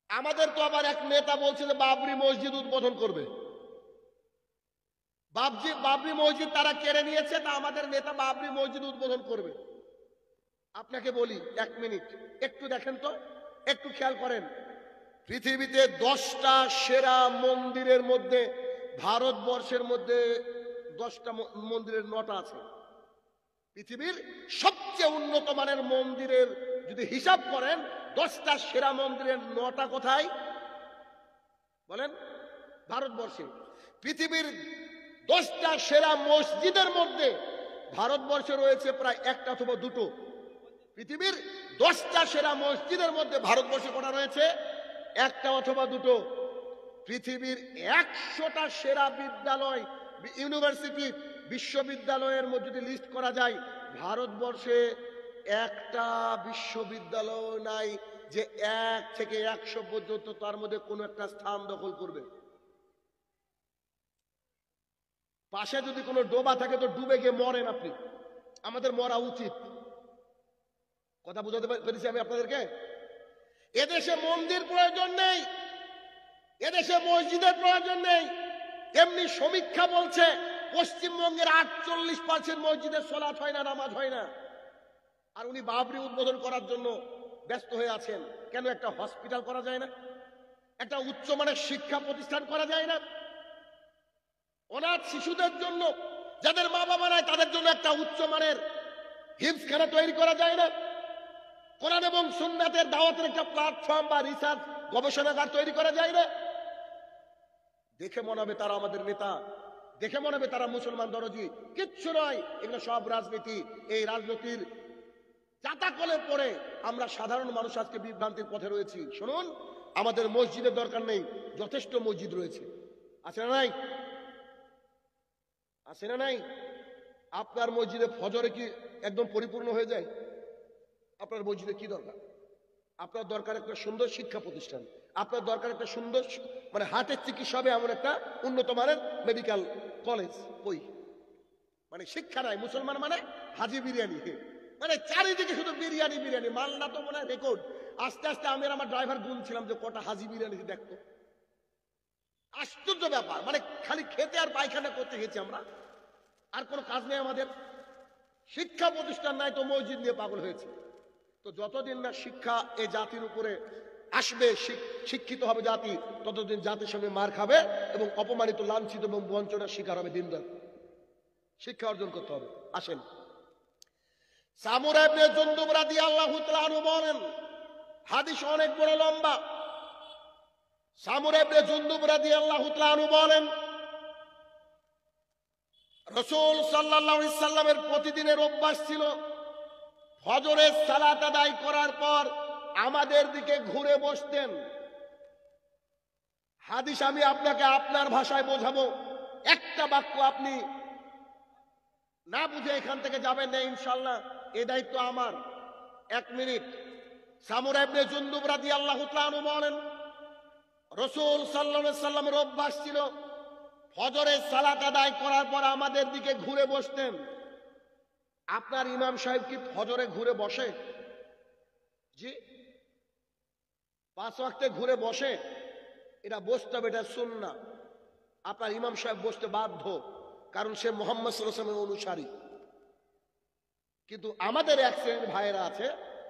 আমাদের তো আবার এক নেতা বলছে যে বাবরি মসজিদ উদ্বোধন করবে। বাবরি মসজিদ তারা কেড়ে নিয়েছে, তা আমাদের নেতা বাবরি মসজিদ উদ্বোধন করবে। আপনাকে বলি, 1 মিনিট একটু দেখেন তো, একটু খেয়াল করেন। পৃথিবীতে 10টা সেরা মন্দিরের মধ্যে ভারতবর্ষের মধ্যে 10টা মন্দিরের 9টা আছে। পৃথিবীর সবচেয়ে উন্নত মানের মন্দিরের যদি হিসাব করেন, 10টা সেরা মন্দিরের 9টা কোথায় বলেন? ভারতবর্ষে। পৃথিবীর 10টা সেরা মসজিদের মধ্যে ভারতবর্ষে রয়েছে প্রায় 1টা অথবা 2টো। পৃথিবীর 10টা সেরা মসজিদের মধ্যে ভারতবর্ষে কটা রয়েছে? 1টা অথবা 2টো। পৃথিবীর 100টা সেরা বিদ্যালয়, ইউনিভার্সিটি, বিশ্ববিদ্যালয়ের মধ্যে যদি লিস্ট করা যায়, ভারতবর্ষে 1টা বিশ্ববিদ্যালয় নাই যে 1 থেকে 100 পর্যন্ত তার মধ্যে কোনো একটা স্থান দখল করবে। পাশে যদি কোনো ডোবা থাকে তো ডুবে গিয়ে মরেন আপনি। আমাদের মরা উচিত। কথা বুঝাতে পেরেছি আমি আপনাদেরকে? এদেশে মন্দির প্রয়োজন নেই, এদেশে মসজিদের প্রয়োজন নেই। তেমনি সমীক্ষা বলছে পশ্চিমবঙ্গের 48% মসজিদের সালাত হয় না, নামাজ হয় না। আর উনি বাবরি উদ্বোধন করার জন্য ব্যস্ত হয়ে আছেন। কেন একটা হসপিটাল করা যায় না? একটা উচ্চমানের শিক্ষা প্রতিষ্ঠান করা যায় না? অনাথ শিশুদের জন্য, যাদের মা বাবা নাই, তাদের জন্য একটা উচ্চমানের হিফজখানা তৈরি করা যায় না? কোরআন এবং সুন্নাতের দাওয়াতের একটা প্ল্যাটফর্ম বা রিসার্চ গবেষণাগার তৈরি করা যায় না? দেখে মনে হবে তারা আমাদের নেতা, দেখে মনে হবে তারা মুসলমান দরজি। কিচ্ছু নয়, এগুলো সব রাজনীতি। এই রাজনীতির চাতাকলে পড়ে আমরা সাধারণ মানুষ আজকে বিভ্রান্তির পথে রয়েছি। শুনুন, আমাদের মসজিদের দরকার নেই, যথেষ্ট মসজিদ রয়েছে। আছে না নাই? আছে না নাই? আপনার মসজিদে ফজরে কি একদম পরিপূর্ণ হয়ে যায়? আপনার মসজিদে কি দরকার? আপনার দরকার একটা সুন্দর শিক্ষা প্রতিষ্ঠান, আপনার দরকার একটা সুন্দর মানে হার্টের চিকিৎসা হবে এমন একটা উন্নত মানের মেডিকেল কলেজ। ওই মানে শিক্ষা নাই, মুসলমান মানে হাজি বিরিয়ানি, মানে চারিদিকে শুধু বিরিয়ানি বিরিয়ানি। মালনা তো মনে হয় রেকর্ড। আস্তে আস্তে আমি আর আমার ড্রাইভার গুনছিলাম যে কটা হাজি বিরিয়ানি দেখতো। আশ্চর্য ব্যাপার, মানে খালি খেতে আর পায়খানা করতে গেছি আমরা, আর কোনো কাজ নেই আমাদের। শিক্ষা প্রতিষ্ঠান নাই তো মসজিদ নিয়ে পাগল হয়েছে। তো যতদিন না শিক্ষা এই জাতির উপরে আসবে, শিক্ষিত হবে জাতি, ততদিন জাতির সঙ্গে মার খাবে এবং অপমানিত, লাঞ্ছিত এবং বঞ্চনার শিকার হবে দিন রাত। শিক্ষা অর্জন করতে হবে। আসেন, সামুরা ইবনে জুনদুব রাদিয়াল্লাহু তাআলা আনহু বলেন, হাদিস অনেক বড় লম্বা। সামুরা ইবনে জুনদুব রাদিয়াল্লাহু তাআলা আনহু বলেন, রাসূল সাল্লাল্লাহু আলাইহি সাল্লামের প্রতিদিনের অভ্যাস ছিল ফজরের সালাত আদায় করার পর আমাদের দিকে ঘুরে বসতেন। হাদিস আমি আপনাকে আপনার ভাষায় বোঝাবো, একটা বাক্য আপনি না বুঝে এখান থেকে যাবেন না ইনশাআল্লাহ, এই দায়িত্ব আমার। 1 মিনিট। সামুরা ইবনে জুনদুব রাদিয়াল্লাহু তাআলা আনহু বলেন, রাসূল সাল্লাল্লাহু আলাইহি সাল্লামের অভ্যাস ছিল ফজরের সালাত আদায় করার পর আমাদের দিকে ঘুরে বসতেন। আপনার ইমাম সাহেব কি ফজরে ঘুরে বসে? জি, 5 ওয়াক্তে ঘুরে বসে? এটা বসতে হবে, এটা সুন্নাহ। আপনার ইমাম সাহেব বসতে বাধ্য, কারণ সে মুহাম্মদ সাল্লাল্লাহু আলাইহি ওয়াসাল্লামের অনুসারী। কিন্তু আমাদের এক শ্রেণীর ভাইয়েরা আছে,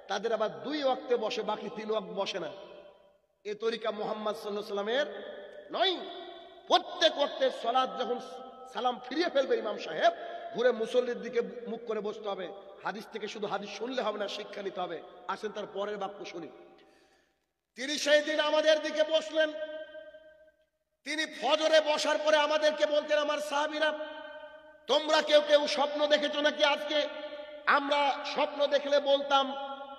তাদের আবার 2 ওয়াক্তে বসে, বাকি 3 ওয়াক্ত বসে না। এই তরিকা মুহাম্মদ সাল্লাল্লাহু আলাইহি ওয়াসাল্লামের নয়। প্রত্যেক ওয়াক্তের সালাত যখন সালাম ফিরিয়ে ফেলবে ইমাম সাহেব, ঘুরে মুসল্লির দিকে মুখ করে বসতে হবে। হাদিস থেকে শুধু হাদিস শুনলে হবে না, শিক্ষা নিতে হবে। আসেন তার পরের বাক্য শুনি। তিনি সেই দিন আমাদের দিকে বসলেন। তিনি ফজরে বসার পরে আমাদেরকে বলতেন, আমার সাহাবীরা, তোমরা কেউ কেউ স্বপ্ন দেখেছো নাকি আজকে? আমরা স্বপ্ন দেখলে বলতাম।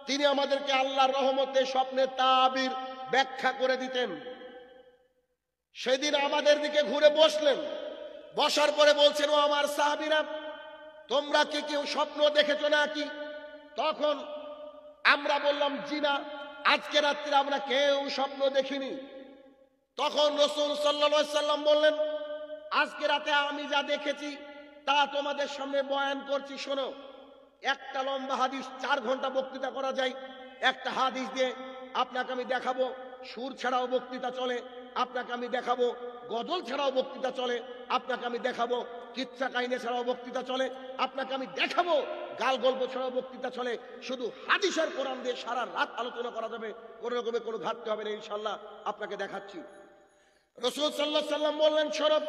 তিনি আমাদেরকে আল্লাহর রহমতে স্বপ্নের তাবির ব্যাখ্যা করে দিতেন। সেদিন আমাদের দিকে ঘুরে বসলেন, বসার পরে বলছেন, ও আমার সাহাবীরা, তোমরা কি কেউ স্বপ্ন দেখেছো নাকি? তখন আমরা বললাম, জি না, আজকে রাত্রে আমরা কেউ স্বপ্ন দেখিনি। তখন রাসূল সাল্লাল্লাহু আলাইহি সাল্লাম বললেন, আজকে রাতে আমি যা দেখেছি তা তোমাদের সামনে বয়ান করছি, শোনো। একটা লম্বা হাদিস, 4 ঘন্টা বক্তৃতা করা যায়। একটা হাদিস দিয়ে আপনাকে আমি দেখাবো সুর ছাড়াও বক্তৃতা চলে, আপনাকে আমি দেখাবো গজল ছাড়াও বক্তৃতা চলে, আপনাকে আমি দেখাবো কিচ্ছা কাহিনী ছাড়াও বক্তৃতা চলে, আপনাকে আমি দেখাবো গাল গল্প ছাড়াও বক্তৃতা চলে। শুধু হাদিস আর কোরআন দিয়ে সারা রাত আলোচনা করা যাবে, কোনো রকমের কোনো ঘাটতি হবে না ইনশাল্লাহ। আপনাকে দেখাচ্ছি। রাসূল সাল্লাল্লাহু আলাইহি সাল্লাম বললেন শরব,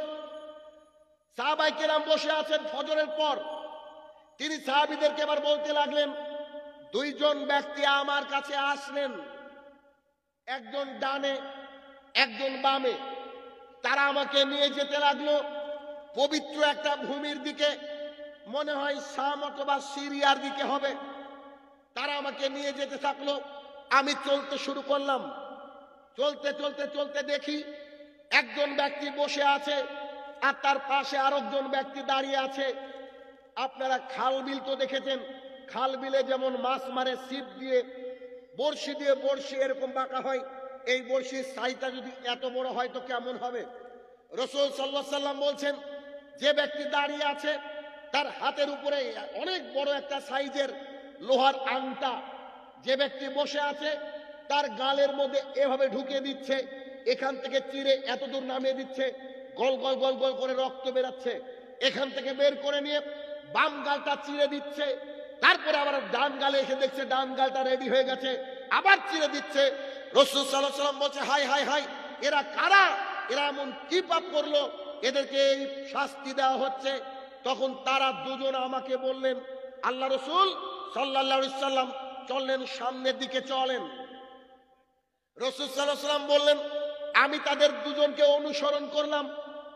সাহাবায়ে কেরাম বসে আছেন ফজরের পর। তিনি সাহাবীদেরকে এবার বলতে লাগলেন, দুইজন ব্যক্তি আমার কাছে আসলেন, একজন ডানে একজন বামে। তারা আমাকে নিয়ে যেতে লাগলো পবিত্র একটা ভূমির দিকে, মনে হয় শাম অথবা সিরিয়ার দিকে হবে। তারা আমাকে নিয়ে যেতে থাকলো, আমি চলতে শুরু করলাম। চলতে চলতে চলতে দেখি একজন ব্যক্তি বসে আছে আর তার পাশে আরেকজন ব্যক্তি দাঁড়িয়ে আছে। আপনারা খাল বিল তো দেখেছেন, খাল বিলে যেমন মাছ মারে ছিপ দিয়ে বড়শি এরকম বাঁকা হয়, এই বড়শির সাইজটা যদি এত বড় হয় তো কেমন হবে। রাসূল সাল্লাল্লাহু আলাইহি সাল্লাম বলছেন, যে ব্যক্তি দাঁড়িয়ে আছে তার হাতের উপরে অনেক বড় একটা সাইজের লোহার আংটা, যে ব্যক্তি বসে আছে তার গালের মধ্যে এভাবে ঢুকিয়ে দিচ্ছে, এখান থেকে চিরে এত দূর নামিয়ে দিচ্ছে, গল গল গল গল করে রক্ত বেরাচ্ছে, এখান থেকে বের করে নিয়ে বাম গালটা চিরে দিচ্ছে, তারপরে আবার ডান গালে এসে দেখছে ডান গালটা রেডি হয়ে গেছে, আবার চিরে দিচ্ছে। রাসূল সাল্লাল্লাহু আলাইহি সাল্লাম বলছে, হাই হাই হাই, এরা কারা? এরা এমন কি পাপ করলো এদেরকে এই শাস্তি দেওয়া হচ্ছে? তখন তারা দুজন আমাকে বললেন, আল্লাহ রাসূল সাল্লাল্লাহু আলাইহি সাল্লাম চললেন সামনের দিকে চলেন। রাসূল সাল্লাল্লাহু আলাইহি সাল্লাম বললেন, আমি তাদের দুজনকে অনুসরণ করলাম,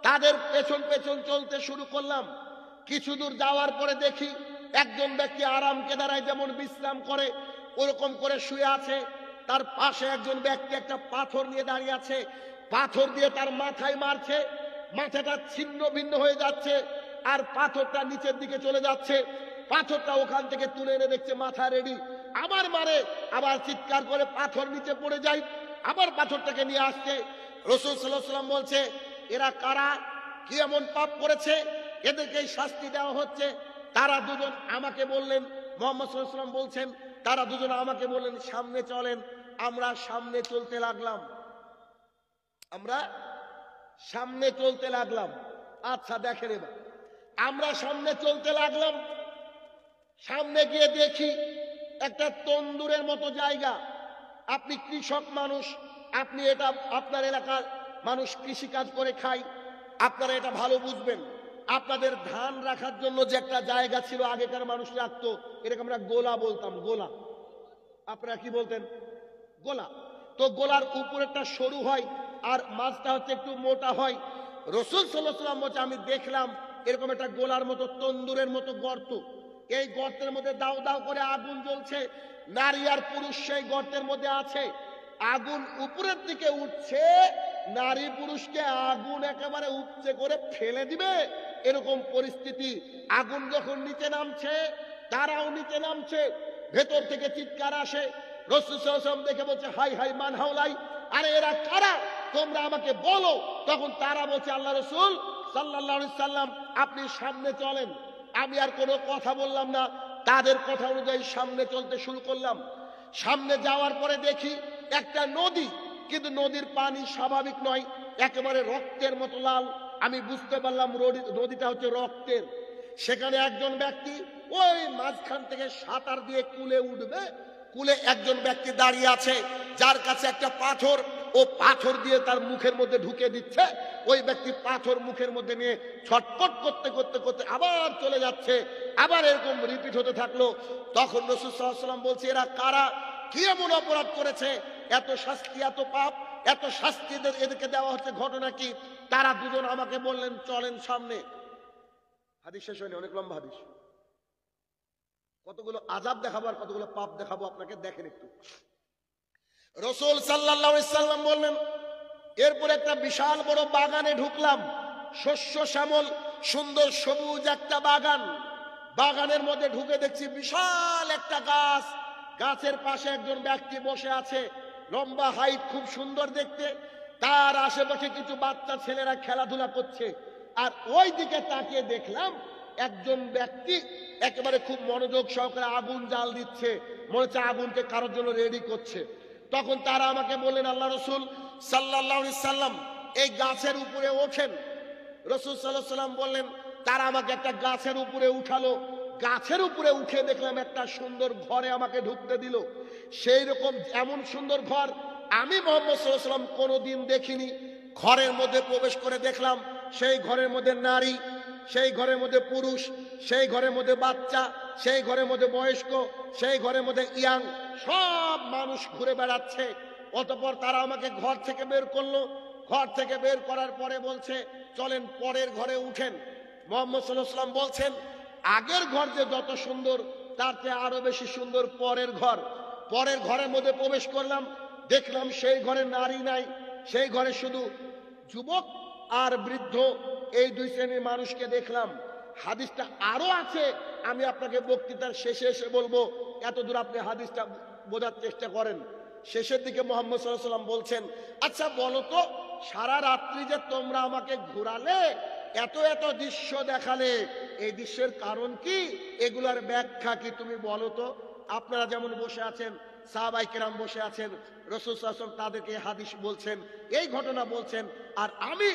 তাদের পেছন পেছন চলতে শুরু করলাম। কিছু দূর যাওয়ার পরে দেখি একজন ব্যক্তি আরাম কেদারায় যেমন বিশ্রাম করে ওরকম করে শুয়ে আছে, তার পাশে একজন ব্যক্তি একটা পাথর নিয়ে দাঁড়িয়ে আছে, পাথর দিয়ে তার মাথায় মারছে, মাথাটা ছিন্ন ভিন্ন হয়ে যাচ্ছে আর পাথরটা নিচের দিকে চলে যাচ্ছে। পাথরটা ওখান থেকে তুলে এনে দেখছে মাথা রেডি, আবার মারে, আবার চিৎকার করে পাথর নিচে পড়ে যায়, আবার পাথরটাকে নিয়ে আসছে। রাসূল সাল্লাল্লাহু আলাইহি সাল্লাম বলছে, এরা কারা, কি এমন পাপ করেছে এদেরকে শাস্তি দেওয়া হচ্ছে? তারা দুজন আমাকে বললেন, মুহাম্মদ সাল্লাল্লাহু আলাইহি সাল্লাম বলছেন, তারা দুজন আমাকে বললেন সামনে চলেন। আমরা সামনে চলতে লাগলাম, আমরা সামনে চলতে লাগলাম। আচ্ছা দেখেন, এবার আমরা সামনে চলতে লাগলাম। সামনে গিয়ে দেখি একটা তন্দুরের মতো জায়গা। আপনি কৃষক মানুষ, আপনি এটা আপনার এলাকার মানুষ কৃষি কাজ করে খায়, আপনারা এটা ভালো বুঝবেন। আপনাদের ধান রাখার জন্য যে একটা জায়গা ছিল আগেকার মানুষ রাখতো, এটাকে আমরা গোলা বলতাম। গোলা, আপনারা কি বলতেন? গোলা। তো গোলার উপরেরটা সরু হয় আর মাঝটা হচ্ছে একটু মোটা হয়। রাসূল সাল্লাল্লাহু আলাইহি সাল্লাম বলছে, আমি দেখলাম এরকম একটা গোলার মতো তন্দুরের মতো গর্ত, এই গর্তের মধ্যে দাউ দাউ করে আগুন জ্বলছে, নারী আর পুরুষ সেই গর্তের মধ্যে আছে। আগুন উপরের দিকে উঠছে, নারী পুরুষকে আগুন একেবারে উপচে করে ফেলে দিবে এরকম পরিস্থিতি। আগুন যখন নিচে নামছে তারাও নিচে নামছে, ভেতর থেকে চিৎকার আসে। রাসূল সাল্লাল্লাহু আলাইহি ওয়াসাল্লাম দেখে বলছে, হাই হাই মান হাওলাই, আরে এরা কারা, তোমরা আমাকে বলো। তখন তারা বলছে, আল্লাহ রাসূল সাল্লাল্লাহু আলাইহি সাল্লাম আপনি সামনে চলেন। আমি আর কোনো কথা বললাম না, তাদের কথা অনুযায়ী সামনে চলতে শুরু করলাম। সামনে যাওয়ার পরে দেখি একটা নদী, কিন্তু নদীর পানি স্বাভাবিক নয়, একেবারে রক্তের মতো লাল। আমি বুঝতে পারলাম নদীটা হচ্ছে রক্তের। সেখানে একজন ব্যক্তি ওই মাঝখান থেকে সাঁতার দিয়ে কুলে উঠবে, কুলে একজন ব্যক্তি দাঁড়িয়ে আছে, যার কাছে একটা পাথর, ও পাথর দিয়ে তার মুখের মধ্যে ঢুকে দিচ্ছে। ওই ব্যক্তি পাথর মুখের মধ্যে নিয়ে ছটফট করতে করতে করতে আবার চলে যাচ্ছে, আবার এরকম রিপিট হতে থাকলো। তখন রাসূল সাল্লাল্লাহু আলাইহি ওয়াসাল্লাম বলছে, এরা কারা, কি এমন অপরাধ করেছে, এত শাস্তি, এত পাপ, এত শাস্তি এদেরকে দেওয়া হচ্ছে, ঘটনা কি? তারা দুজন আমাকে বললেন, চলেন সামনে। হাদিস শেষ হয়নি, অনেক লম্বা হাদিস। কতগুলো আযাব দেখাবো আর কতগুলো পাপ দেখাবো আপনাকে, দেখেন একটু। রাসূল সাল্লাল্লাহু আলাইহি সাল্লাম বললেন, এরপর একটা বিশাল বড় বাগানে ঢুকলাম, শস্য শ্যামল সুন্দর সবুজ একটা বাগান। বাগানের মধ্যে ঢুকে দেখছি বিশাল একটা গাছ, গাছের পাশে একজন ব্যক্তি বসে আছে, লম্বা হাইট, খুব সুন্দর দেখতে। তার আশেপাশে কিছু বাচ্চা ছেলেরা খেলাধুলা করছে। আর ওই দিকে তাকিয়ে দেখলাম একজন ব্যক্তি একেবারে খুব মনোযোগ সহকারে আগুন জ্বাল দিচ্ছে, মনে হচ্ছে আগুনকে কারোর জন্য রেডি করছে। তখন তারা আমাকে বললেন, আল্লাহ রসুল সাল্লাল্লাহু আলাইহি সাল্লাম এই গাছের উপরে ওঠেন। রসুল সাল্লাল্লাহু আলাইহি সাল্লাম বললেন, তারা আমাকে একটা গাছের উপরে উঠালো। গাছের উপরে উঠে দেখলাম একটা সুন্দর ঘরে আমাকে ঢুকতে দিল। সেই রকম এমন সুন্দর ঘর আমি মুহাম্মদ সাল্লাল্লাহু আলাইহি সাল্লাম কোনোদিন দেখিনি। ঘরের মধ্যে প্রবেশ করে দেখলাম সেই ঘরের মধ্যে নারী, সেই ঘরের মধ্যে পুরুষ, সেই ঘরের মধ্যে বাচ্চা, সেই ঘরের মধ্যে বয়স্ক, সেই ঘরের মধ্যে ইয়াং, সব মানুষ ঘুরে বেড়াচ্ছে। অতঃপর তারা আমাকে ঘর থেকে বের করলো। ঘর থেকে বের করার পরে বলছে, চলেন পরের ঘরে উঠেন। মুহাম্মদ সাল্লাল্লাহু আলাইহি সাল্লাম বলছেন, আগের ঘর যে যত সুন্দর তার চেয়ে আরো বেশি সুন্দর পরের ঘর। পরের ঘরের মধ্যে প্রবেশ করলাম, দেখলাম সেই ঘরে নারী নাই, সেই ঘরে শুধু যুবক আর বৃদ্ধ, এই দুই শ্রেণীর মানুষকে দেখলাম। হাদিসটা আরো আছে, আমি আপনাকে বক্তৃতার শেষে এসে বলবো, এতদূর আপনি হাদিসটা বোঝার চেষ্টা করেন। শেষের দিকে মুহাম্মদ সাল্লাল্লাহু আলাইহি সাল্লাম বলছেন, আচ্ছা বলো তো, সারা রাত্রি যে তোমরা আমাকে ঘোরালে, এত এত দৃশ্য দেখালে, এই দৃশ্যের কারণ কি, এগুলার ব্যাখ্যা কি তুমি বলো তো। আপনারা যেমন বসে আছেন, সাহাবায়ে কেরাম বসে আছেন, রাসূল সাল্লাল্লাহু আলাইহি ওয়াসাল্লাম তাদেরকে হাদিস বলছেন, এই ঘটনা বলছেন, আর আমি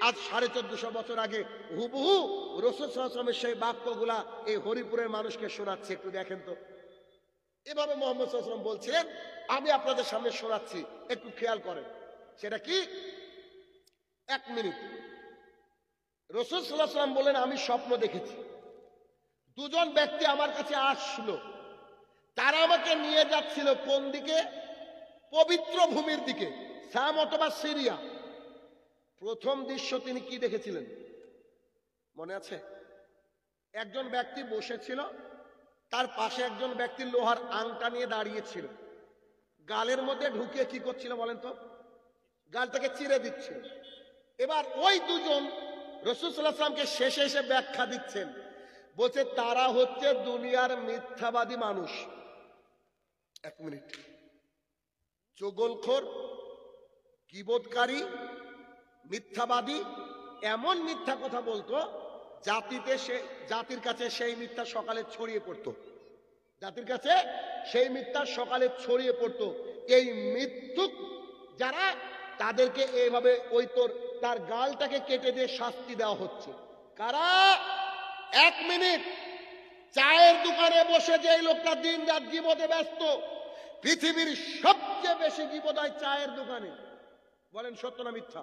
আজ 1450 বছর আগে হুবহু রাসূল সাল্লাল্লাহু আলাইহি ওয়াসাল্লামের সেই বাক্যগুলা এই হরিপুরের মানুষকে শোনাচ্ছি। একটু দেখেন তো, এভাবে মুহাম্মদ সাল্লাল্লাহু আলাইহি ওয়াসাল্লাম বলছিলেন, আমি আপনাদের সামনে শোনাচ্ছি, একটু খেয়াল করেন। সেটা কি? 1 মিনিট। রাসূল সাল্লাল্লাহু আলাইহি ওয়াসাল্লাম বলেন, আমি স্বপ্ন দেখেছি, দুজন ব্যক্তি আমার কাছে আসলো, তারা আমাকে নিয়ে যাচ্ছিল কোন দিকে? পবিত্র ভূমির দিকে, শাম অথবা সিরিয়া। প্রথম দৃশ্য তিনি কি দেখেছিলেন মনে আছে? একজন ব্যক্তি বসেছিল, তার পাশে একজন ব্যক্তি লোহার আংটা নিয়ে দাঁড়িয়েছিল, গালের মধ্যে ঢুকিয়ে কি করছিল বলেন তো? গালটাকে চিরে দিচ্ছিল। এবার ওই দুজন রাসূল সাল্লাল্লাহু আলাইহি ওয়াসাল্লামকে শেষে এসে ব্যাখ্যা দিচ্ছেন, বলছে তারা হচ্ছে দুনিয়ার মিথ্যাবাদী মানুষ। 1 মিনিট। চগলখোর, গীবতকারী, মিথ্যাবাদী, এমন মিথ্যা কথা বলতো জাতির কাছে সেই মিথ্যা সকালে ছড়িয়ে পড়তো, জাতির কাছে সেই মিথ্যা সকালে ছড়িয়ে পড়তো। এই মিথ্যুক যারা, তাদেরকে এইভাবে ওই তার গালটাকে কেটে দিয়ে শাস্তি দেওয়া হচ্ছে। কারা? 1 মিনিট। চায়ের দোকানে বসে যে লোকটা দিন রাত গীবতে ব্যস্ত, পৃথিবীর সবচেয়ে বেশি গীবত হয় চায়ের দোকানে। বলেন সত্য না মিথ্যা?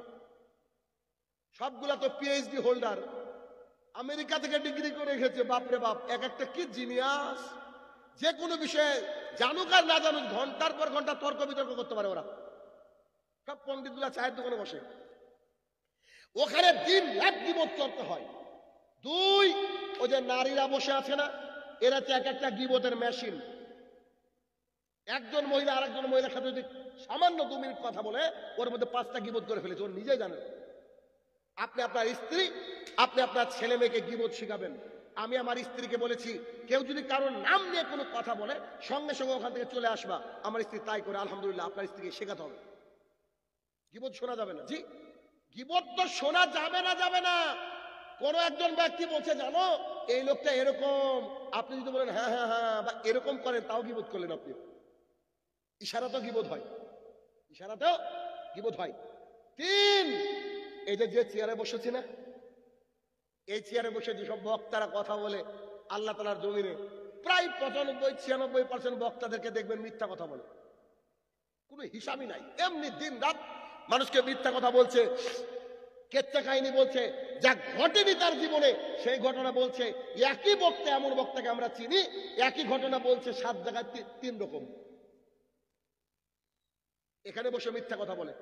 সবগুলা তো পিএইচডি হোল্ডার, আমেরিকা থেকে ডিগ্রি করে গেছে। বাপরে বাপ, এক একটা কি জিনিয়াস! যে কোনো বিষয়ে জানুক আর না জানুক, ঘন্টার পর ঘন্টা তর্ক বিতর্ক করতে পারে ওরা। সব পণ্ডিতগুলা চায়ের দোকানে বসে, ওখানে দিন রাত গীবত চলতে হয়। 2, ওই যে নারীরা বসে আছে না, এরা তো এক একটা গীবতের মেশিন। একজন মহিলা আরেকজন মহিলার সাথে যদি সামান্য 2 মিনিট কথা বলে, ওর মধ্যে 5টা গীবত করে ফেলেছে, ওর নিজেই জানে। আপনি আপনার স্ত্রী, আপনি আপনার ছেলে মেয়েকে গীবত শিখাবেন। আমি আমার স্ত্রীকে বলেছি, কেউ যদি কারোর নাম নিয়ে কোনো কথা বলে, সঙ্গে সঙ্গে ওখান থেকে চলে আসবা। আমার স্ত্রী তাই করে, আলহামদুলিল্লাহ। আপনার স্ত্রীকে শেখাতে হবে, গীবত শোনা যাবে না। জি, গীবত তো শোনা যাবে না। কোন একজন ব্যক্তি বলছে, জানো এই লোকটা এরকম, আপনি যদি বলেন হ্যাঁ হ্যাঁ হ্যাঁ বা এরকম করেন, তাও গীবত করলেন আপনি। ইশারাতেও গীবত হয়, ইশারাতেও গীবত হয়। 3, এই যে চেয়ারে বসেছি না, এই চেয়ারে বসে যেসব বক্তারা কথা বলে আল্লাহ তাআলার জমিনে, প্রায় 95-96% বক্তাদেরকে দেখবেন মিথ্যা কথা বলে, কোনো হিসাবই নাই। এমনি দিন রাত মানুষকে মিথ্যা কথা বলছে, কেচ্চা কাহিনী বলছে, যা ঘটেনি তার জীবনে সেই ঘটনা বলছে। একই বক্তা, এমন বক্তাকে আমরা চিনি, একই ঘটনা বলছে 7 জায়গায় 3 রকম। এখানে বসে মিথ্যা কথা বলে।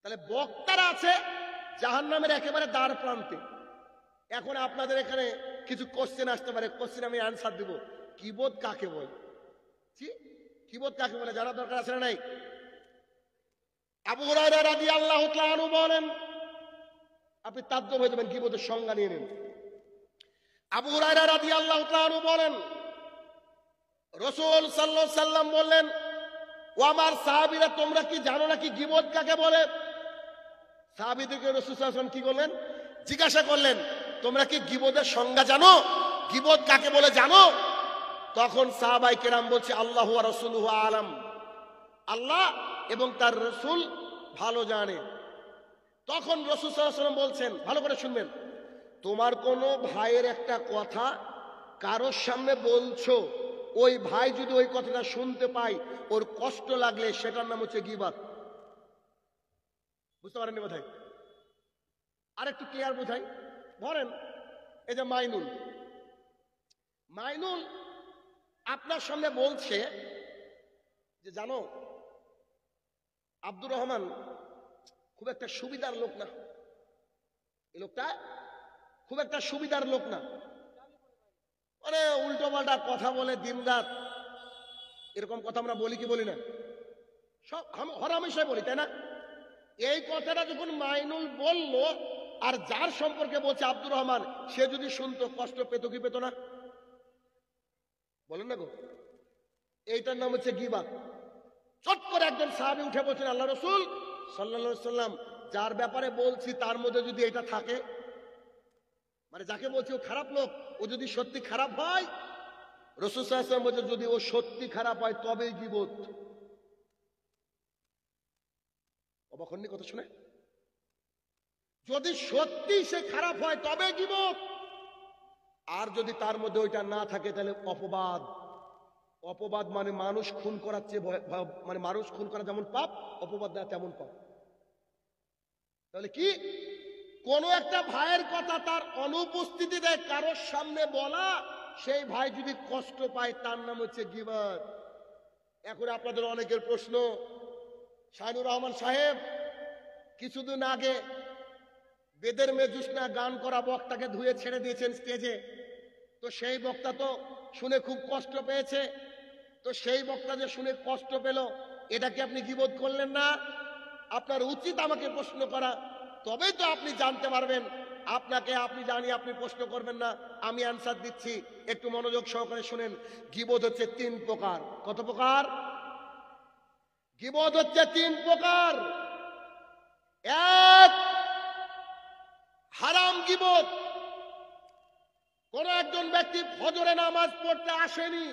তাহলে বক্তারা আছে জাহান্নামের একেবারে দ্বার প্রান্তে। এখন আপনাদের এখানে কিছু কোশ্চেন আসতে পারে, কোশ্চেন আমি আনসার দিব। গীবত কাকে বলে? গীবত কাকে বলে জানা দরকার আছে না নাই? আবু হুরায়রা রাদিয়াল্লাহু তাআলা আনহু বলেন, আপনি তাজ্জব হয়ে যাবেন, গীবতের সংজ্ঞা নিয়ে নেন। আবু হুরায়রা রাদিয়াল্লাহু তাআলা আনহু বলেন, রাসূল সাল্লাল্লাহু আলাইহি সাল্লাম বললেন, ও আমার সাহাবীরা, তোমরা কি জানো না কি গীবত কাকে বলে? সাহাবীদেরকে রাসূল সাল্লাল্লাহু আলাইহি সাল্লাম কি করলেন? জিজ্ঞাসা করলেন, তোমরা কি গীবতের সংজ্ঞা জানো? গীবত কাকে বলে জানো? তখন সাহাবায়ে কেরাম বলছে, আল্লাহু ওয়া রাসূলুহু আলাম, আল্লাহ এবং তার রসুল ভালো জানে। তখন রাসূল সাল্লাল্লাহু আলাইহি ওয়াসাল্লাম বলছেন, ভালো করে শুনবেন, তোমার কোনো ভাইয়ের একটা কথা কারোর সামনে বলছো, ওই ভাই যদি ওই কথাটা শুনতে পায়, ওর কষ্ট লাগলে সেটার নাম হচ্ছে গীবত। বুঝতে পারেননি বোধহয়? আর একটু ক্লিয়ার বোঝাই। ধরেন এই যে মাইনুল আপনার সামনে বলছে যে জানো আব্দুর রহমান খুব একটা সুবিধার লোক না, এই লোকটা খুব একটা সুবিধার লোক না, মানে উল্টো পাল্টা কথা বলে দিনরাত। এরকম কথা আমরা বলি কি বলি না? সব হরহামেশাই বলি, তাই না? এই কথাটা যখন মাইনুল বলল, আর যার সম্পর্কে বলছে আব্দুর রহমান, সে যদি শুনতো কষ্ট পেত কি পেত না? বলেন না গো। এইটার নাম হচ্ছে গীবত। চট করে একজন সাহাবী উঠে বলছেন, আল্লাহ রাসূল সাল্লাল্লাহু আলাইহি সাল্লাম, যার ব্যাপারে বলছি তার মধ্যে যদি এটা থাকে, মানে যাকে বলছি ও খারাপ লোক, ও যদি সত্যি খারাপ হয়, রাসূল সাল্লাল্লাহু আলাইহি ওয়াসাল্লাম বলছেন যদি ও সত্যি খারাপ হয় তবেই গীবত। অবাক হননি কথা শুনে? যদি সত্যি সে খারাপ হয় তবে গীবত, আর যদি তার মধ্যে ওইটা না থাকে তাহলে অপবাদ। অপবাদ মানে মানুষ খুন করার চেয়ে মানে মানুষ খুন করা যেমন পাপ, অপবাদ দেওয়া তেমন পাপ। তাহলে কি, কোন একটা ভাইয়ের কথা তার অনুপস্থিতিতে কারোর সামনে বলা, সেই ভাই যদি কষ্ট পায় তার নাম হচ্ছে গীবত। এখন আপনাদের অনেকের প্রশ্ন, শাহিনুর রহমান সাহেব কিছুদিন আগে বেদের মেজুসনা গান করা বক্তাকে ধুয়ে ছেড়ে দিয়েছেন স্টেজে, তো সেই বক্তা তো শুনে খুব কষ্ট পেয়েছে, তো সেই বক্তা যে শুনে কষ্ট পেল, এটাকে আপনি গীবত করলেন না? আপনার উচিত আমাকে প্রশ্ন করা, তবেই তো আপনি জানতে পারবেন। আপনাকে আপনি জানি আপনি প্রশ্ন করবেন না, আমি অ্যান্সার দিচ্ছি, একটু মনোযোগ সহকারে শুনেন। গীবত হচ্ছে 3 প্রকার। কত প্রকার? গীবত হচ্ছে 3 প্রকার। এক, হারাম গীবত। কোন একজন ব্যক্তি ফজরে নামাজ পড়তে আসেনি,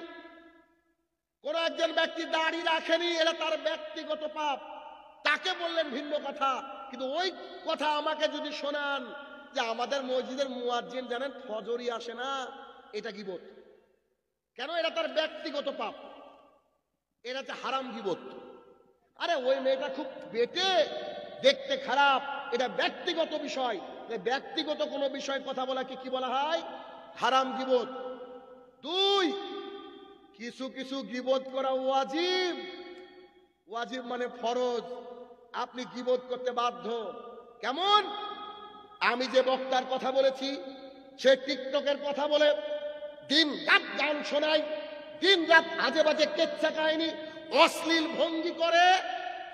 কোন একজন ব্যক্তি দাড়ি রাখেনি, এটা তার ব্যক্তিগত পাপ, তাকে বললেন ভিন্ন কথা, কিন্তু ওই কথা আমাকে যদি শোনান যে আমাদের মসজিদের মুয়াজ্জিন জানেন ফজরই আসে না, এটা গীবত। কেন? এটা তার ব্যক্তিগত পাপ, এটা হচ্ছে হারাম গীবত। আরে ওই মেয়েটা খুব বেটে, দেখতে খারাপ, এটা ব্যক্তিগত বিষয়। ব্যক্তিগত কোনো বিষয় কথা বলাকে কি বলা হয়? হারাম গীবত। 2, কিছু কিছু গীবত করা ওয়াজিব। ওয়াজিব মানে ফরজ, আপনি গীবত করতে বাধ্য। কেমন? আমি যে বক্তার কথা বলেছি, সে টিকটকের কথা বলে দিন রাত গান শোনায়, দিন রাত আজে বাজে কেচ্ছা কাহিনী, অশ্লীল ভঙ্গি করে,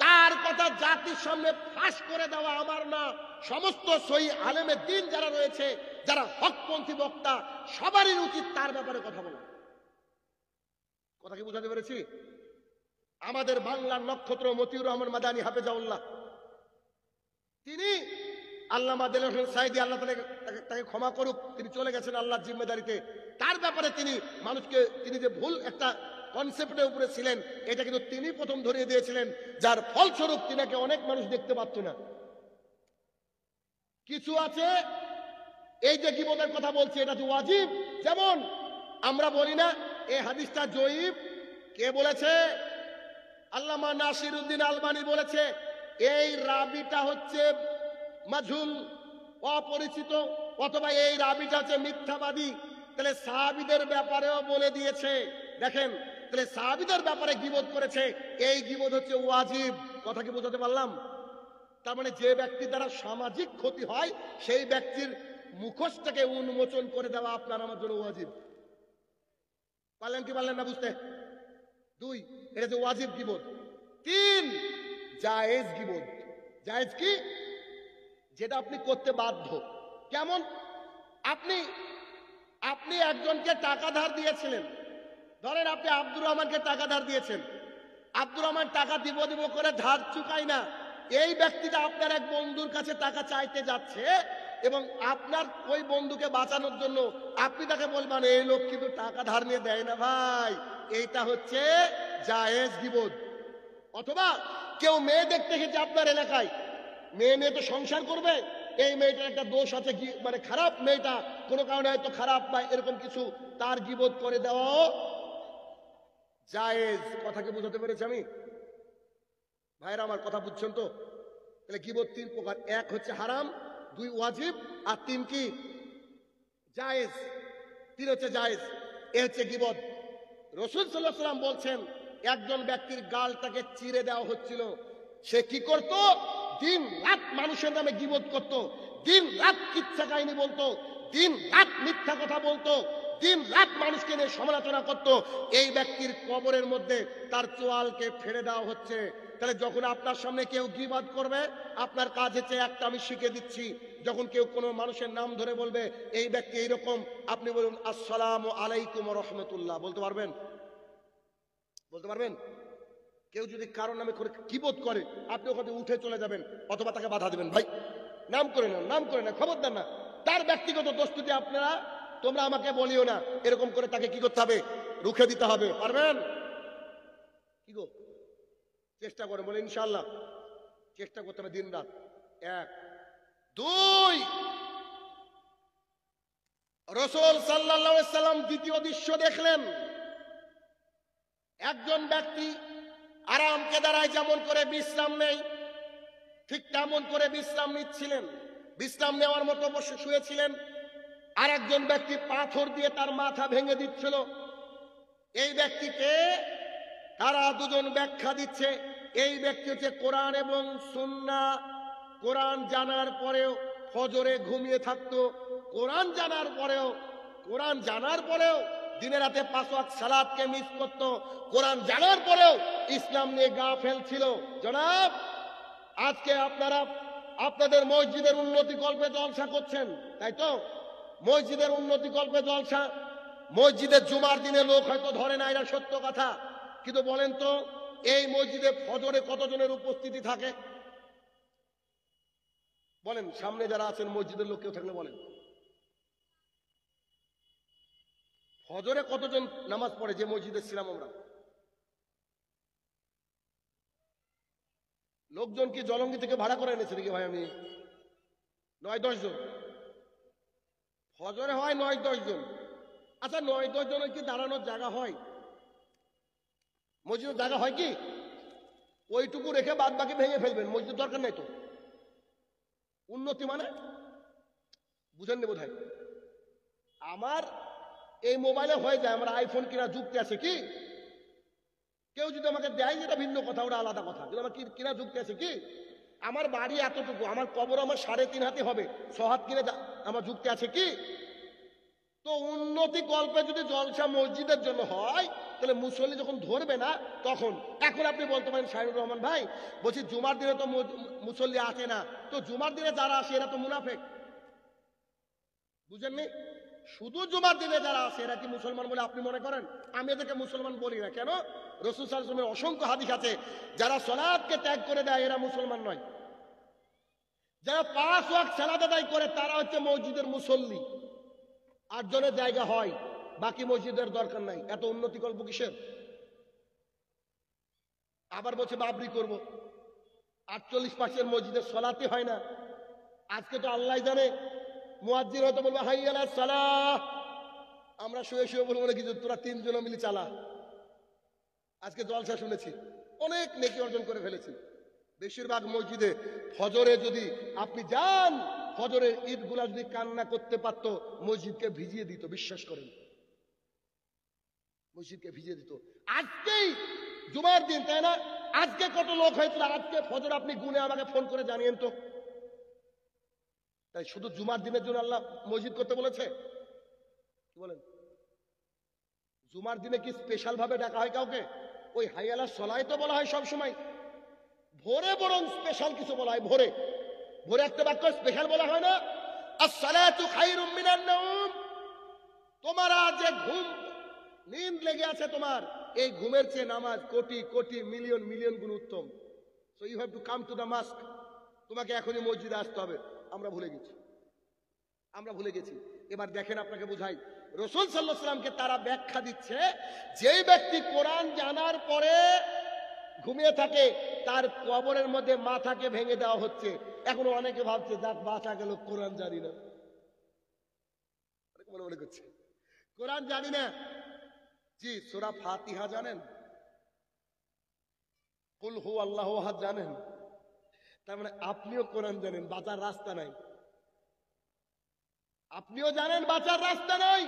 তার কথা জাতির সামনে ফাঁস করে দেওয়া আমার না, সমস্ত সহি আলেমে দিন যারা রয়েছে, যারা হকপন্থী বক্তা, সবারই উচিত তার ব্যাপারে কথা বলা। কথা কি বুঝাতে পেরেছি? আমাদের বাংলার নক্ষত্র মতিউর রহমান মাদানী হাফেজাউল্লাহ, তিনি আল্লামা দেলোয়ার হোসেন সাঈদী, আল্লাহ তাকে ক্ষমা করুক, তিনি চলে গেছেন আল্লাহর জিম্মেদারিতে। তার ব্যাপারে তিনি মানুষকে, তিনি যে ভুল একটা কনসেপ্টের উপরে ছিলেন, এটা কিন্তু তিনি প্রথম ধরিয়ে দিয়েছিলেন, যার ফলস্বরূপ তিনাকে অনেক মানুষ দেখতে পাচ্ছ না। কিছু আছে এই যে গীবতের কথা বলছি, এটা যে ওয়াজিব। যেমন আমরা বলি না এই হাদিসটা জয়ীফ, কে বলেছে? আল্লামা নাসিরউদ্দিন আলবানী বলেছে এই রাবিটা হচ্ছে মাজহুল, অপরিচিত, অথবা এই রাবিটা হচ্ছে মিথ্যাবাদী। তাহলে সাহাবীদের ব্যাপারেও বলে দিয়েছে। দেখেন, তাহলে সাহাবীদের ব্যাপারে গীবত করেছে, এই গীবত হচ্ছে ওয়াজিব। কথা কি বোঝাতে পারলাম? তার মানে যে ব্যক্তি দ্বারা সামাজিক ক্ষতি হয়, সেই ব্যক্তির মুখোশটাকে উন্মোচন করে দেওয়া আপনার আমার জন্য ওয়াজিব। পারলেন কি পারলেন না বুঝতে? 2, এটা যে ওয়াজিব গীবত। 3, জায়েজ গীবত। জায়েজ কি? যেটা আপনি করতে বাধ্য। কেমন? আপনি একজনকে টাকা ধার দিয়েছিলেন, ধরেন আপনি আব্দুর রহমানকে টাকা ধার দিয়েছেন, আব্দুর রহমান টাকা দিব করে ধার চুকায় না, এই ব্যক্তিটা আপনার এক বন্ধুর কাছে টাকা চাইতে যাচ্ছে, এবং আপনার ওই বন্ধুকে বাঁচানোর জন্য আপনি তাকে বলবেন এই লোক কিন্তু টাকা ধার নিয়ে দেয় না ভাই, এইটা হচ্ছে জায়েজ গীবত। অথবা কেউ মেয়ে দেখতে গেছে আপনার এলাকায়, মেয়ে নিয়ে তো সংসার করবে, এই মেয়েটার একটা দোষ আছে, মানে খারাপ মেয়েটা কোনো কারণে হয়তো খারাপ বা এরকম কিছু, তার গীবত করে দেওয়াও জায়েজ। কথাকে বুঝাতে পেরেছি আমি? ভাইরা আমার কথা বুঝছেন তো? তাহলে গীবত তিন প্রকার, এক হচ্ছে হারাম, দুই ওয়াজিব, আর তিন কি জায়েজ। তিন হচ্ছে জায়েজ, এ হচ্ছে গীবত। রাসূল সাল্লাল্লাহু আলাইহি ওয়াসাল্লাম বলছেন, একজন ব্যক্তির গালটাকে চিরে দেওয়া হচ্ছিল, সে কি করত? দিন রাত মানুষের নামে গীবত করত, দিন রাত কিচ্ছা কাহিনী বলতো, দিন রাত মিথ্যা কথা বলতো, দিন রাত মানুষকে নিয়ে সমালোচনা করত। এই ব্যক্তির কবরের মধ্যে তার চোয়ালকে ফেলে দেওয়া হচ্ছে। তাহলে যখন আপনার সামনে কেউ গীবত করবে, আপনার কাজ হচ্ছে একটা, আমি শিখে দিচ্ছি, যখন কেউ কোনো মানুষের নাম ধরে বলবে এই ব্যক্তি এইরকম, আপনি বলুন আসসালামু আলাইকুম ওয়া রাহমাতুল্লাহ। বলতে পারবেন? বলতে পারবেন? কেউ যদি কারোর নামে করে গীবত করে, আপনি ওখানে উঠে চলে যাবেন, অথবা তাকে বাধা দিবেন, ভাই নাম করে না, নাম করে না, খবর দেন না, তার ব্যক্তিগত দোস্তুতে আপনারা, তোমরা আমাকে বলিও না, এরকম করে তাকে কি করতে হবে? রুখে দিতে হবে। পারবেন? কি গো, চেষ্টা করে বলে ইনশাআল্লাহ, চেষ্টা করতে হবে দিন রাত। এক। দুই, রাসূল সাল্লাল্লাহু আলাইহি সাল্লাম দ্বিতীয় দৃশ্য দেখলেন, একজন ব্যক্তি আরামকে দাঁড়ায় যেমন করে বিশ্রাম নেই, ঠিক তেমন করে বিশ্রাম নিচ্ছিলেন, বিশ্রাম নেওয়ার মতো বসে শুয়েছিলেন। আর একজন ব্যক্তি পাথর দিয়ে তার মাথা ভেঙে দিচ্ছিল। এই ব্যক্তিকে তারা দুজন ব্যাখ্যা দিচ্ছে, এই ব্যক্তি হচ্ছে কোরআন এবং সুন্নাহ, কোরআন জানার পরেও ফজরে ঘুমিয়ে থাকতো, কোরআন জানার পরেও দিনে রাতে 5 ওয়াক্ত সালাতকে মিস করতো, কোরআন জানার পরেও ইসলাম নিয়ে গাফেল ছিল। জনাব, আজকে আপনারা আপনাদের মসজিদের উন্নতি কল্পে জলসা করছেন, তাই তো? মসজিদের উন্নতি কল্পে জলসা, মসজিদের জুমার দিনে লোক হয়তো ধরে না, এটা সত্য কথা, কিন্তু বলেন তো এই মসজিদে ফজরে কতজনের উপস্থিতি থাকে? বলেন, সামনে যারা আছেন মসজিদের লোক কেউ থাকলে বলেন, ফজরে কতজন নামাজ পড়ে যে মসজিদে ছিলাম আমরা? লোকজন কি জলঙ্গি থেকে ভাড়া করে এনেছে নাকি ভাই? আমি 9-10 জন ফজরে হয়, 9-10 জন। আচ্ছা, 9-10 জনের কি দাঁড়ানোর জায়গা হয়? মসজিদের জায়গা হয় কি? ওইটুকু রেখে বাদ বাকি ভেঙে ফেলবেন, মসজিদ দরকার নাই তো। উন্নতি মানে বুঝেননি বোধ হয়। আমার এই মোবাইলে হয়ে যায়, আমার আইফোন কিনা যুক্তি আছে কি? কেউ যদি আমাকে দেয় যেটা ভিন্ন কথা, ওটা আলাদা কথা, কিন্তু আমার কিনা যুক্তি আছে কি? আমার বাড়ি এতটুকু, আমার কবর আমার 3.5 হাতে হবে, 6 হাত কিনে আমার যুক্তি আছে কি? তো উন্নতি কল্পে যদি জলসা মসজিদের জন্য হয়, তাহলে মুসল্লি যখন ধরবে না তখন। এখন আপনি বলতে পারেন শাহিনুর রহমান ভাই, বলছি জুমার দিনে তো মুসল্লি আসে না, তো জুমার দিনে যারা আসে এরা তো মুনাফেক। বুঝেননি? শুধু জুমার দিনে যারা আসে এরা কি মুসলমান বলে আপনি মনে করেন? আমি এদেরকে মুসলমান বলি না। কেন? রাসূল সাল্লাল্লাহু আলাইহি ওয়াসাল্লামের অসংখ্য হাদিস আছে, যারা সালাতকে ত্যাগ করে দেয় এরা মুসলমান নয়। যারা 5 ওয়াক্ত সালাত আদায় করে তারা হচ্ছে মসজিদের মুসল্লি। 8 জনের জায়গা হয়, বাকি মসজিদের দরকার নাই। এত উন্নতি কল্প কিসের? আবার বলছে বাবরি করব, 48% মসজিদের সালাতই হয় না। আজকে তো আল্লাহ জানে, মুয়াজ্জিন হয়তো বলবে হাইয়া আলাস সালাহ, আমরা শুয়ে শুয়ে বলবো না কিছু, তোরা 3 জন মিলে চালা। আজকে জলসা শুনেছি, অনেক নেকি অর্জন করে ফেলেছি। বেশিরভাগ মসজিদে ফজরে যদি আপনি যান, ফজরের ঈদগুলা যদি কান্না করতে পারত, মসজিদকে ভিজিয়ে দিত। বিশ্বাস করেন, মসজিদকে ভিজিয়ে দিত। আজকেই জুমার দিন, তাই না? আজকে কত লোক হয়েছিল, আজকে ফজর আপনি গুনে আমাকে ফোন করে জানিয়েন তো। তাই শুধু জুমার দিনের জন্য আল্লাহ মসজিদ করতে বলেছে? কি বলেন? জুমার দিনে কি স্পেশাল ভাবে ডাকা হয় কাউকে? ওই হাইয়ালা সলাই তো বলা হয় সব সময়, ভোরে বরং স্পেশাল কিছু বলা হয়। ভোরে ভোরে একটা বাক্য স্পেশাল বলা হয় না, আসসালাতু খায়রুম মিনান নাওম। তোমার যে ঘুম নিন্দ লেগে আছে, তোমার এই ঘুমের চেয়ে নামাজ কোটি কোটি মিলিয়ন মিলিয়ন গুণ উত্তম। So you have to come to the mosque. তোমাকে এখনই মসজিদে আসতে হবে। আমরা ভুলে গেছি। এবার দেখেন, আপনাকে বুঝাই। রাসূল সাল্লাল্লাহু আলাইহি ওয়াসাল্লামকে তারা ব্যাখ্যা দিচ্ছে, যেই ব্যক্তি কোরআন জানার পরে ঘুমিয়ে থাকে, তার কবরের মধ্যে মাথাকে ভেঙে দেওয়া হচ্ছে। এখন অনেকে ভাবছে যাক বাঁচা গেল, কোরআন জানি না, মনে করছে কোরআন জানি না। জি, সূরা ফাতিহা জানেন, কুল হু আল্লাহু আহাদ জানেন, তার মানে আপনিও কোরআন জানেন, বাঁচার রাস্তা নাই। আপনিও জানেন বাঁচার রাস্তা নাই।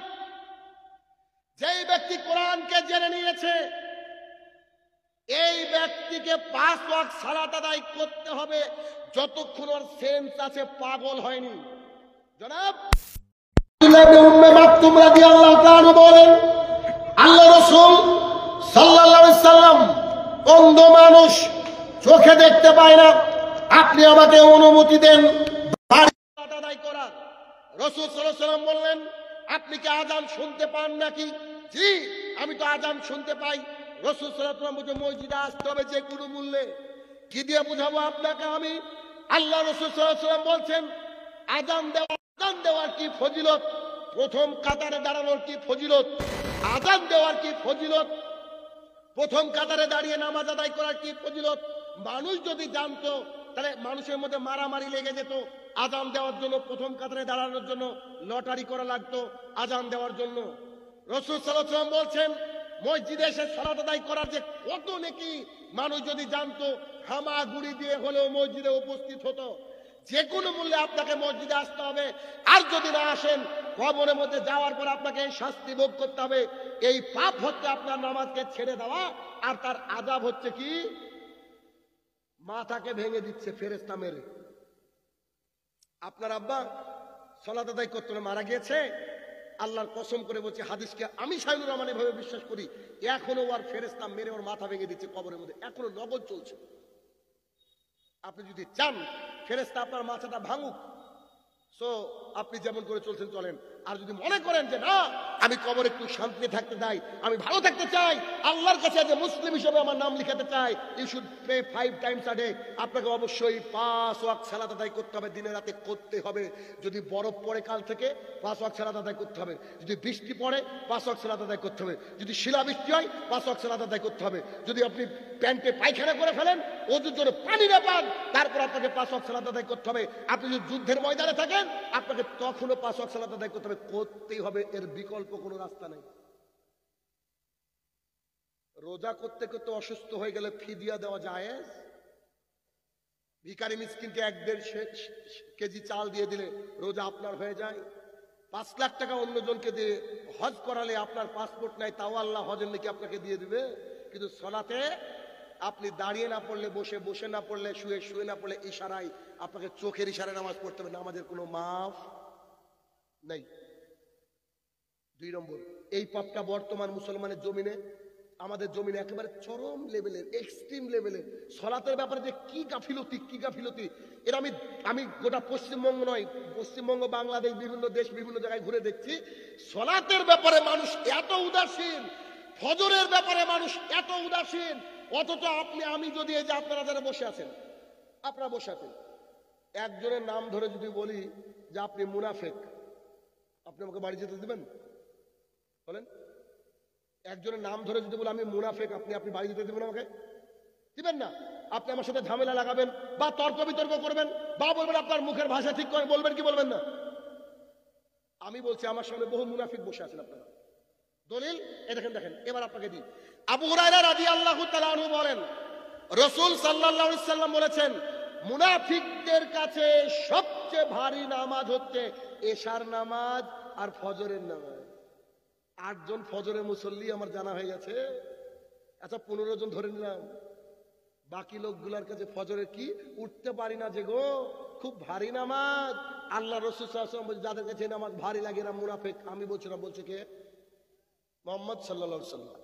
যেই ব্যক্তি কোরআনকে জেনে নিয়েছে, এই ব্যক্তিকে 5 ওয়াক্ত সালাত আদায় করতে হবে যতক্ষণ ওর সেন্স আছে, পাগল হয়নি। জনাব উম্মে মাকতুম রাদিয়াল্লাহু তাআলা বলেন, আল্লাহ রাসূল সাল্লাল্লাহু আলাইহি সাল্লাম অন্ধ মানুষ, চোখে দেখতে পায় না, আপনি আমাকে অনুমতি দেন সালাত আদায় করার। রাসূল সাল্লাল্লাহু আলাইহি সাল্লাম বললেন, আপনি কি আযান শুনতে পান নাকি? জি, আমি তো আযান শুনতে পাই। রাসূল সাল্লাল্লাহু আলাইহি সাল্লাম বলেন, মসজিদে আসতে হবে যে কোনো মূল্যে। কি দিয়ে বুঝাবো আপনাকে আমি? আল্লাহ রাসূল সাল্লাল্লাহু আলাইহি সাল্লাম বলছেন, আযান দেওয়ার কি ফজিলত, প্রথম কাতারে দাঁড়ানোর কি ফজিলত, আযান দেওয়ার কি ফজিলত, প্রথম কাতারে দাঁড়িয়ে নামাজ আদায় করার কি ফজিলত। মানুষ যদি জানতো তাহলে মানুষের মধ্যে মারামারি লেগে যেত। আযান দেওয়ার জন্য, প্রথম কাতারে দাঁড়ানোর জন্য লটারি করা লাগতো আযান দেওয়ার জন্য। রাসূল সাল্লাল্লাহু আলাইহি ওয়াসাল্লাম বলছেন, মসজিদে এসে সালাত আদায় করার যে কত নেকি মানুষ যদি জানতো, হামাগুড়ি দিয়ে হলেও মসজিদে উপস্থিত হতো। যে কোনো মূল্যে আপনাকে মসজিদে আসতে হবে। আর যদি না আসেন, কবরের মধ্যে যাওয়ার পর আপনাকে শাস্তি ভোগ করতে হবে। এই পাপ হচ্ছে আপনার নামাজকে ছেড়ে দেওয়া, আর তার আযাব হচ্ছে কি, মাথাকে ভেঙে দিচ্ছে ফেরেশতা মেরে। আপনার আব্বা সালাত আদায় করতে মারা গিয়েছে, আল্লাহর কসম করে বলছি, হাদিসকে আমি শাইনুর রহমান এভাবে বিশ্বাস করি, এখনো ওর ফেরেশতা মেরে ওর মাথা ভেঙে দিচ্ছে কবরের মধ্যে, এখনো নগদ চলছে। আপনি যদি চান ফেরেশতা আপনার মাথাটা ভাঙুক, সো আপনি যেমন করে চলছেন চলেন। আর যদি মনে করেন যে না, আমি কবরে একটু শান্তিতে থাকতে চাই, আমি ভালো থাকতে চাই, আল্লাহর কাছে যে মুসলিম হিসেবে আমার নাম লিখাতে চাই, you should pray 5 times a day. আপনাকে অবশ্যই 5 ওয়াক্ত সালাত আদায় করতে হবে, দিনে রাতে করতে হবে। যদি বরফ পড়ে কাল থেকে, 5 ওয়াক্ত সালাত আদায় করতে হবে। যদি বৃষ্টি পড়ে, 5 ওয়াক্ত সালাত আদায় করতে হবে। যদি শিলাবৃষ্টি হয়, 5 ওয়াক্ত সালাত আদায় করতে হবে। যদি আপনি প্যান্টে পায়খানা করে ফেলেন, ওজুর জন্য পানি না পান, তারপর আপনাকে 5 ওয়াক্ত সালাত আদায় করতে হবে। আপনি যদি যুদ্ধের ময়দানে থাকেন, আপনাকে তখনও 5 ওয়াক্ত সালাত আদায় করতে হবে, করতেই হবে, এর বিকল্প কোনো রাস্তা নেই। রোজা করতে করতে অসুস্থ হয়ে গেলে ফিদিয়া দেওয়া জায়েজ? ভিখারি মিসকিনকে 1-1.5 কেজি চাল দিয়ে দিলে রোজা আপনার হয়ে যায়? 5 লাখ টাকা অন্যজনকে দিয়ে হজ করালে আপনার পাসপোর্ট নাই, তাও আল্লাহ হজের নাকি আপনাকে দিয়ে দিবে। কিন্তু সলাতে আপনি দাঁড়িয়ে না পড়লে, বসে বসে না পড়লে, শুয়ে শুয়ে না পড়লে, ইশারায় আপনাকে চোখের ইশারায় নামাজ পড়তে হবে, নামাজের কোনো মাফ নেই। 2 নম্বর, এই পাপটা বর্তমান মুসলমানের জমিনে, আমাদের জমিনে একেবারে চরম লেভেলের, এক্সট্রিম লেভেলের। সলাতের ব্যাপারে যে কি গাফিলতি, কি গাফিলতি, এর আমি গোটা পশ্চিমবঙ্গ নয়, পশ্চিমবঙ্গ, বাংলাদেশ, বিভিন্ন দেশ, বিভিন্ন জায়গায় ঘুরে দেখছি, সলাতের ব্যাপারে মানুষ এত উদাসীন, ফজরের ব্যাপারে মানুষ এত উদাসীন। অথচ আমি যদি, এই যে আপনারা যারা বসে আছেন, আপনারা বসে আছেন, একজনের নাম ধরে যদি বলি যে আপনি মুনাফেক, আপনি আমাকে বাড়ি যেতে দিবেন? বলেন, একজনের নাম ধরে যদি বলি আমি মুনাফেক, আপনি বাড়ি যেতে দিবেন? আমাকে দিবেন না। আপনি আমার সাথে ঝামেলা লাগাবেন, বা তর্ক বিতর্ক করবেন, বা বলবেন আপনার মুখের ভাষা ঠিক করে, বলবেন কি বলবেন না? আমি বলছি, আমার সামনে বহু মুনাফিক বসে আছেন আপনারা। দলিল এই দেখেন, দেখেন, এবার আপনাকে দিই। আবু হুরায়রা রাদিয়াল্লাহু তাআলা আনহু বলেন, রাসূল সাল্লাল্লাহু আলাইহি সাল্লাম বলেছেন, মুনাফিকদের কাছে সবচেয়ে ভারী নামাজ হচ্ছে এশার নামাজ আর ফজরের নামাজ। 8 জন ফজরের মুসল্লি আমার জানা হয়ে গেছে। আচ্ছা, 15 জন ধরে নিলাম, বাকি লোকগুলার কাছে ফজরের কি উঠতে পারি না যে গো, খুব ভারী নামাজ। আল্লাহ রাসূল সাল্লাল্লাহু আলাইহি ওয়াসাল্লাম বলেন, যাদের কাছে নামাজ ভারী লাগে এরা মুনাফিক। আমি বলছি না, বলছে কে? মুহাম্মদ সাল্লাল্লাহু আলাইহি ওয়াসাল্লাম।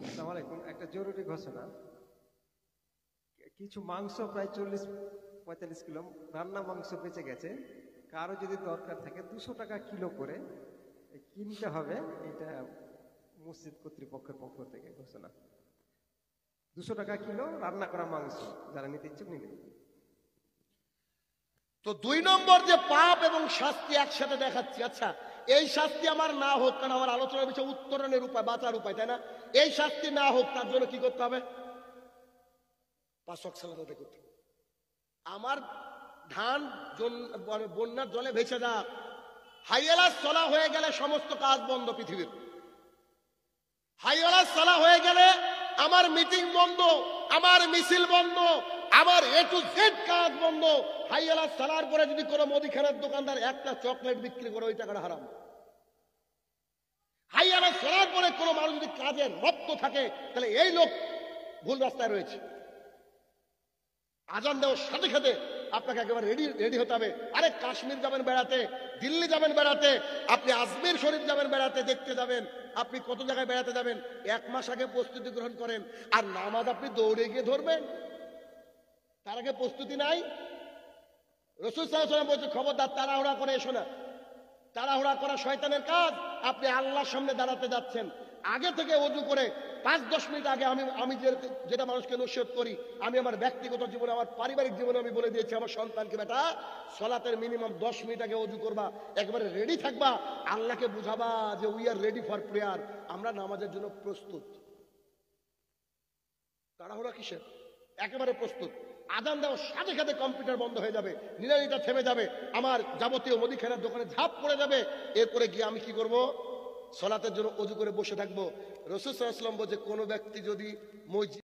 আসসালামু আলাইকুম। একটা জরুরি ঘোষণা, কিছু মাংস প্রায় 40-45 কিলো রান্না মাংস বেঁচে গেছে। কারো যদি দরকার থাকে 200 টাকা কিলো করে কিনতে হবে। এটা মসজিদ কর্তৃপক্ষের পক্ষ থেকে ঘোষণা। 200 টাকা কিলো রান্না করা মাংস, যারা নিতে ইচ্ছুক নিন। তো 2 নম্বর যে পাপ এবং শাস্তি একসাথে দেখাচ্ছি। আচ্ছা, এই শাস্তি আমার না হোক, কারণ আমার আলোচনার বিষয় উত্তরণের উপায়, বাঁচার উপায়, তাই না? এই শাস্তি না হোক, তার জন্য কি করতে হবে? 5 ওয়াক্ত সালাত আদায় করতে হবে। আমার ধান বন্যার জলে ভেসে যাক, হাইয়ালা সলা হয়ে গেলে সমস্ত কাজ বন্ধ পৃথিবীর। হাইয়ালা সলা হয়ে গেলে আমার মিটিং বন্ধ, আমার মিছিল বন্ধ, আমার A to Z কাজ বন্ধ। হাইয়ালা সালার পরে যদি কোনো মুদিখানার দোকানদার একটা চকলেট বিক্রি করে, ওই টাকাটা হারাম। হাইয়ালা সালার পরে কোনো মানুষ যদি কাজে রপ্ত থাকে, তাহলে এই লোক ভুল রাস্তায় রয়েছে। আজান দেওয়ার সাথে সাথে আপনাকে একেবারে রেডি হতে হবে। আরে কাশ্মীর যাবেন বেড়াতে, দিল্লি যাবেন বেড়াতে, আপনি আজমির শরীফ যাবেন বেড়াতে, দেখতে যাবেন, আপনি কত জায়গায় বেড়াতে যাবেন, 1 মাস আগে প্রস্তুতি গ্রহণ করেন। আর নামাজ আপনি দৌড়ে গিয়ে ধরবেন, তার আগে প্রস্তুতি নাই। রাসূল সাল্লাল্লাহু আলাইহি ওয়াসাল্লাম বলছে, খবরদার তাড়াহুড়া করে এসো না। তাড়াহুড়া করা শয়তানের কাজ। আপনি আল্লাহর সামনে দাঁড়াতে যাচ্ছেন, আগে থেকে ওযু করে 5-10 মিনিট আগে আমি যেটা মানুষকে নসিহত করি, আমি আমার ব্যক্তিগত জীবনে, আমার পারিবারিক জীবনে আমি বলে দিয়েছি আমার সন্তানকে, বেটা সলাতের মিনিমাম 10 মিনিট আগে ওযু করবা, একেবারে রেডি থাকবা, আল্লাহকে বুঝাবা যে we are ready for prayer, আমরা নামাজের জন্য প্রস্তুত। তাড়াহুড়া কিসের? একেবারে প্রস্তুত। আজান দেওয়ার সাথে সাথে কম্পিউটার বন্ধ হয়ে যাবে, নিরানিটা থেমে যাবে, আমার যাবতীয় মুদিখানার দোকানে ঝাঁপ পড়ে যাবে। এরপরে গিয়ে আমি কি করব? সলাতের জন্য ওযু করে বসে থাকবো। রাসূল সাল্লাল্লাহু আলাইহি ওয়াসাল্লাম বলছে, কোনো ব্যক্তি যদি মসজিদ